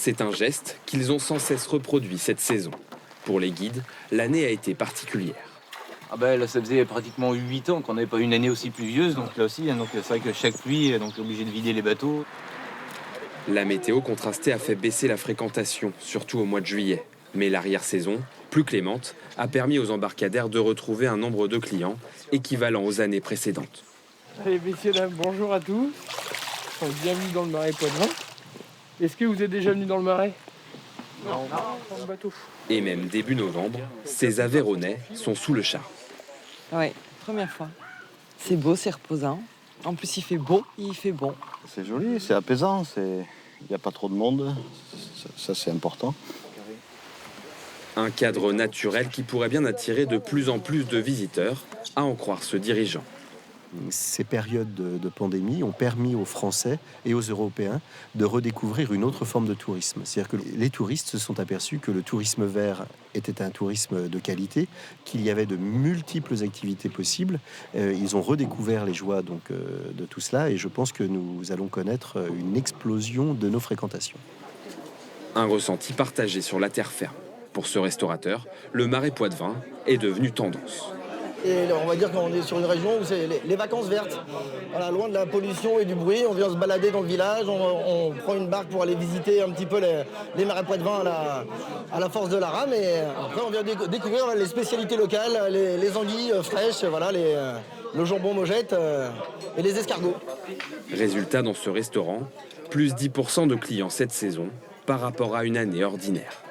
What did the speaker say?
C'est un geste qu'ils ont sans cesse reproduit cette saison. Pour les guides, l'année a été particulière. Ah ben là, ça faisait pratiquement 8 ans qu'on n'avait pas eu une année aussi pluvieuse, donc là aussi, donc c'est vrai que chaque pluie, donc obligé de vider les bateaux. La météo contrastée a fait baisser la fréquentation, surtout au mois de juillet. Mais l'arrière-saison, plus clémente, a permis aux embarcadères de retrouver un nombre de clients équivalent aux années précédentes. Allez, messieurs, dames, bonjour à tous. Bienvenue dans le Marais Poitevin. Est-ce que vous êtes déjà venu dans le Marais? Non, dans le bateau. Et même début novembre, ces Aveyronais sont sous le charme. Ouais, première fois. C'est beau, c'est reposant. En plus, il fait beau, il fait bon. C'est joli, c'est apaisant, il n'y a pas trop de monde, ça c'est important. Un cadre naturel qui pourrait bien attirer de plus en plus de visiteurs, à en croire ce dirigeant. Ces périodes de pandémie ont permis aux Français et aux Européens de redécouvrir une autre forme de tourisme. C'est-à-dire que les touristes se sont aperçus que le tourisme vert était un tourisme de qualité, qu'il y avait de multiples activités possibles. Ils ont redécouvert les joies de tout cela et je pense que nous allons connaître une explosion de nos fréquentations. Un ressenti partagé sur la terre ferme. Pour ce restaurateur, le Marais Poitevin est devenu tendance. Et on va dire qu'on est sur une région où c'est les vacances vertes. Voilà, loin de la pollution et du bruit, on vient se balader dans le village, on prend une barque pour aller visiter un petit peu les Marais Poitevin à la force de la rame. Et après, on vient découvrir les spécialités locales, les anguilles fraîches, voilà, le jambon Mojette et les escargots. Résultat dans ce restaurant, plus 10% de clients cette saison par rapport à une année ordinaire.